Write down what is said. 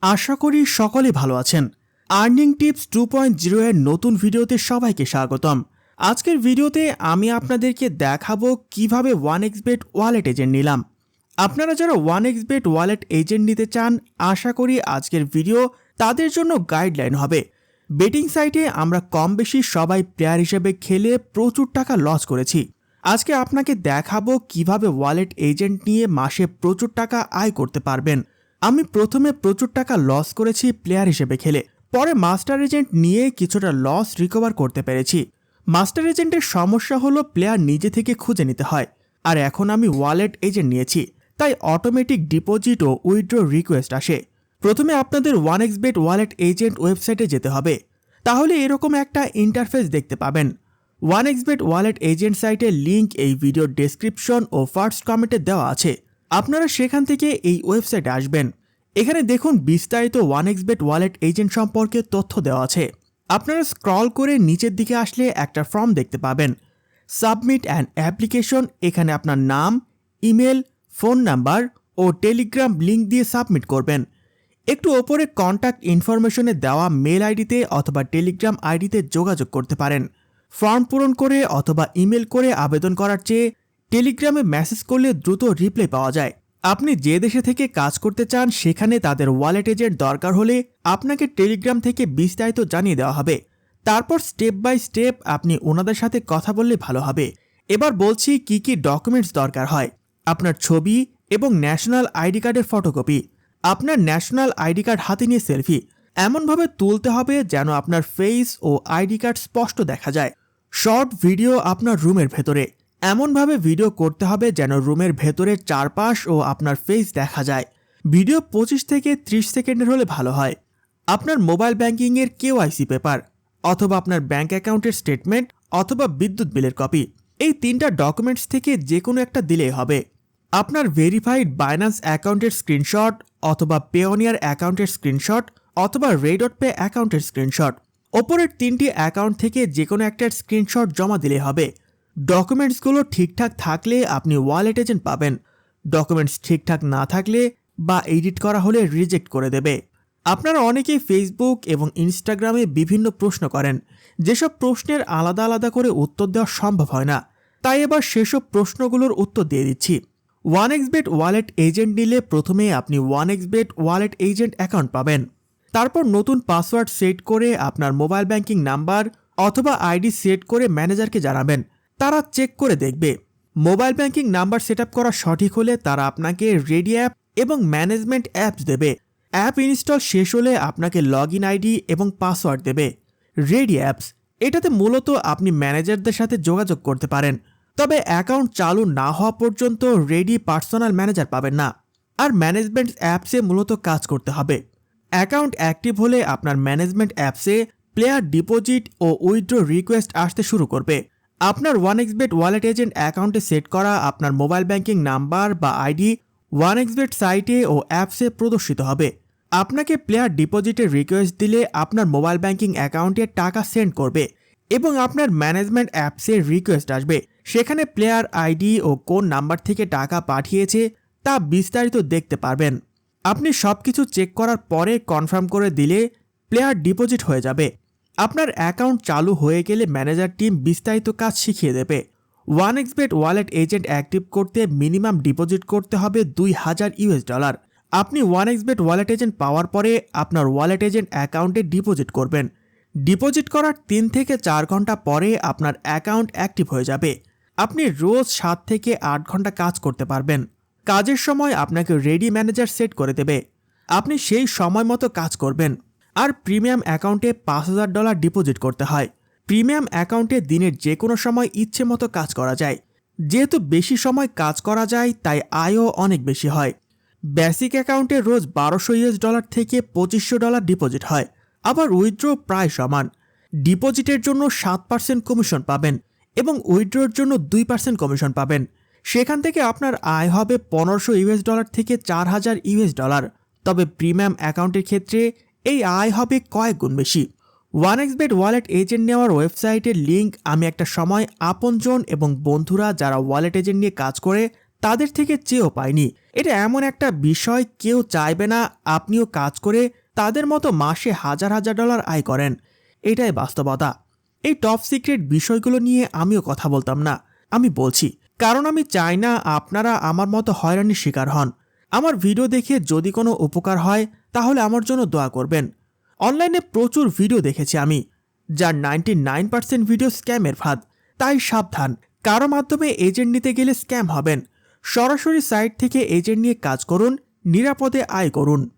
আশা করি সকলে ভালো আছেন। আর্নিং টিপস 2.0 এর নতুন ভিডিওতে সবাইকে স্বাগতম। আজকের ভিডিওতে আমি আপনাদেরকে দেখাবো কিভাবে 1xbet ওয়ালেট এজেন্ট নিলাম। আপনারা যারা 1xbet ওয়ালেট এজেন্ট নিতে চান, আশা করি আজকের ভিডিও তাদের জন্য গাইডলাইন হবে। বেটিং সাইটে আমরা কম বেশি সবাই প্লেয়ার হিসেবে খেলে প্রচুর টাকা লস করেছি। আজকে আপনাকে দেখাবো কিভাবে ওয়ালেট এজেন্ট নিয়ে মাসে প্রচুর টাকা আয় করতে পারবেন। আমি প্রথমে প্রচুর টাকা লস করেছি প্লেয়ার হিসেবে খেলে, পরে মাস্টার এজেন্ট নিয়ে কিছুটা লস রিকভার করতে পেরেছি। মাস্টার এজেন্টের সমস্যা হলো প্লেয়ার নিজে থেকে খুঁজে নিতে হয়, আর এখন আমি ওয়ালেট এজেন্ট নিয়েছি, তাই অটোমেটিক ডিপোজিট ও উইথড্র রিকোয়েস্ট আসে। প্রথমে আপনাদের 1xbet ওয়ালেট এজেন্ট ওয়েবসাইটে যেতে হবে, তাহলে এরকম একটা ইন্টারফেস দেখতে পাবেন। 1xbet ওয়ালেট এজেন্ট সাইটের লিঙ্ক এই ভিডিওর ডেসক্রিপশন ও ফার্স্ট কমেন্টে দেওয়া আছে। আপনারা সেখান থেকে এই ওয়েবসাইটে আসবেন। এখানে দেখুন বিস্তারিত 1xbet ওয়ালেট এজেন্ট সম্পর্কে তথ্য দেওয়া আছে। আপনারা স্ক্রল করে নিচের দিকে আসলে একটা ফর্ম দেখতে পাবেন, সাবমিট অ্যান অ্যাপ্লিকেশন। এখানে আপনার নাম, ইমেল, ফোন নাম্বার ও টেলিগ্রাম লিঙ্ক দিয়ে সাবমিট করবেন। একটু ওপরে কন্ট্যাক্ট ইনফরমেশনে দেওয়া মেল আইডিতে অথবা টেলিগ্রাম আইডিতে যোগাযোগ করতে পারেন। ফর্ম পূরণ করে অথবা ইমেল করে আবেদন করার চেয়ে টেলিগ্রামে মেসেজ করলে দ্রুত রিপ্লাই পাওয়া যায়। আপনি যে দেশে থেকে কাজ করতে চান সেখানে তাদের ওয়ালেট এজেন্ট দরকার হলে আপনাকে টেলিগ্রাম থেকে বিস্তারিত জানিয়ে দেওয়া হবে। তারপর স্টেপ বাই স্টেপ আপনি ওনাদের সাথে কথা বললে ভালো হবে। এবার বলছি কি কি ডকুমেন্টস দরকার হয়। আপনার ছবি এবং ন্যাশনাল আইডি কার্ডের ফটোকপি। আপনার ন্যাশনাল আইডি কার্ড হাতে নিয়ে সেলফি এমনভাবে তুলতে হবে যেন আপনার ফেস ও আইডি কার্ড স্পষ্ট দেখা যায়। শর্ট ভিডিও আপনার রুমের ভেতরে এমনভাবে ভিডিও করতে হবে যেন রুমের ভেতরের চারপাশ ও আপনার ফেস দেখা যায়। ভিডিও 25 থেকে 30 সেকেন্ডের হলে ভালো হয়। আপনার মোবাইল ব্যাংকিংয়ের KYC পেপার অথবা আপনার ব্যাংক অ্যাকাউন্টের স্টেটমেন্ট অথবা বিদ্যুৎ বিলের কপি, এই 3টা ডকুমেন্টস থেকে যে কোনো একটা দিলেই হবে। আপনার ভেরিফাইড বাইন্যান্স অ্যাকাউন্টের স্ক্রিনশট অথবা পেওনিয়ার অ্যাকাউন্টের স্ক্রিনশট অথবা রেডটপে অ্যাকাউন্টের স্ক্রিনশট, ওপরের 3টি অ্যাকাউন্ট থেকে যে কোনো একটার স্ক্রিনশট জমা দিলে হবে। ডকুমেন্টসগুলো ঠিকঠাক থাকলে আপনি ওয়ালেট এজেন্ট পাবেন। ডকুমেন্টস ঠিকঠাক না থাকলে বা এডিট করা হলে রিজেক্ট করে দেবে। আপনারা অনেকেই ফেসবুক এবং ইনস্টাগ্রামে বিভিন্ন প্রশ্ন করেন, যেসব প্রশ্নের আলাদা আলাদা করে উত্তর দেওয়া সম্ভব হয় না, তাই এবার সেসব প্রশ্নগুলোর উত্তর দিয়ে দিচ্ছি। 1xbet ওয়ালেট এজেন্ট নিলে প্রথমে আপনি 1xbet ওয়ালেট এজেন্ট অ্যাকাউন্ট পাবেন। তারপর নতুন পাসওয়ার্ড সেট করে আপনার মোবাইল ব্যাংকিং নাম্বার অথবা আইডি সেট করে ম্যানেজারকে জানাবেন। তারা চেক করে দেখবে। Mobile banking number set up করা সঠিক হলে তারা আপনাকে রেডি অ্যাপ এবং ম্যানেজমেন্ট অ্যাপস দেবে। অ্যাপ ইনস্টল শেষ হলে আপনাকে লগ ইন আইডি এবং পাসওয়ার্ড দেবে। রেডি অ্যাপস, এটাতে মূলত আপনি ম্যানেজারদের সাথে যোগাযোগ করতে পারেন, তবে অ্যাকাউন্ট চালু না হওয়া পর্যন্ত রেডি পার্সোনাল ম্যানেজার পাবেন না। আর ম্যানেজমেন্ট অ্যাপসে মূলত কাজ করতে হবে। অ্যাকাউন্ট অ্যাক্টিভ হলে আপনার ম্যানেজমেন্ট অ্যাপসে প্লেয়ার ডিপোজিট ও উইথড্র রিকোয়েস্ট আসতে শুরু করবে। আপনার 1xbet ওয়ালেট এজেন্ট অ্যাকাউন্টে সেট করা আপনার মোবাইল ব্যাংকিং নাম্বার বা আইডি 1xbet সাইটে ও অ্যাপসে প্রদর্শিত হবে। আপনাকে প্লেয়ার ডিপোজিটের রিকোয়েস্ট দিলে আপনার মোবাইল ব্যাংকিং অ্যাকাউন্টে টাকা সেন্ড করবে এবং আপনার ম্যানেজমেন্ট অ্যাপসে রিকোয়েস্ট আসবে। সেখানে প্লেয়ার আইডি ও কোন নাম্বার থেকে টাকা পাঠিয়েছে তা বিস্তারিত দেখতে পারবেন। আপনি সবকিছু চেক করার পরে কনফার্ম করে দিলে প্লেয়ার ডিপোজিট হয়ে যাবে। আপনার অ্যাকাউন্ট চালু হয়ে গেলে ম্যানেজার টিম বিস্তারিত কাজ শিখিয়ে দেবে। 1xbet ওয়ালেট এজেন্ট অ্যাক্টিভ করতে মিনিমাম ডিপোজিট করতে হবে $2000। আপনি 1xbet ওয়ালেট এজেন্ট পাওয়ার পরে আপনার ওয়ালেট এজেন্ট অ্যাকাউন্টে ডিপোজিট করবেন। ডিপোজিট করার 3 থেকে 4 ঘন্টা পরে আপনার অ্যাকাউন্ট অ্যাক্টিভ হয়ে যাবে। আপনি রোজ 7 থেকে 8 ঘন্টা কাজ করতে পারবেন। কাজের সময় আপনাকে রেডি ম্যানেজার সেট করে দেবে। আপনি সেই সময় মতো কাজ করবেন। আর প্রিমিয়াম অ্যাকাউন্টে $5000 ডিপোজিট করতে হয়। প্রিমিয়াম অ্যাকাউন্টে দিনের যে কোনো সময় ইচ্ছে মতো কাজ করা যায়। যেহেতু বেশি সময় কাজ করা যায় তাই আয়ও অনেক বেশি হয়। বেসিক অ্যাকাউন্টে রোজ $1200 থেকে $2500 ডিপোজিট হয়। আবার উইথড্র প্রায় সমান। ডিপোজিটের জন্য 7% কমিশন পাবেন এবং উইথড্রোর জন্য 2% কমিশন পাবেন। সেখান থেকে আপনার আয় হবে $1500 থেকে $4000। তবে প্রিমিয়াম অ্যাকাউন্টের ক্ষেত্রে এই আয় হবে কয়েক গুণ বেশি। 1xbet ওয়ালেট এজেন্ট নেওয়ার ওয়েবসাইটের লিঙ্ক আমি একটা সময় আপনজন এবং বন্ধুরা যারা ওয়ালেট এজেন্ট নিয়ে কাজ করে তাদের থেকে চেয়েও পাইনি। এটা এমন একটা বিষয় কেউ চাইবে না আপনিও কাজ করে তাদের মতো মাসে হাজার হাজার ডলার আয় করেন। এটাই বাস্তবতা। এই টপ সিক্রেট বিষয়গুলো নিয়ে আমিও কথা বলতাম না। আমি বলছি কারণ আমি চাই না আপনারা আমার মতো হয়রানির শিকার হন। আমার ভিডিও দেখে যদি কোনো উপকার হয় তাহলে আমার জন্য দোয়া করবেন। অনলাইনে প্রচুর ভিডিও দেখেছি আমি, যার 99% ভিডিও স্ক্যামের ফাঁদ। তাই সাবধান, কারো মাধ্যমে এজেন্ট নিতে গেলে স্ক্যাম হবেন। সরাসরি সাইট থেকে এজেন্ট নিয়ে কাজ করুন, নিরাপদে আয় করুন।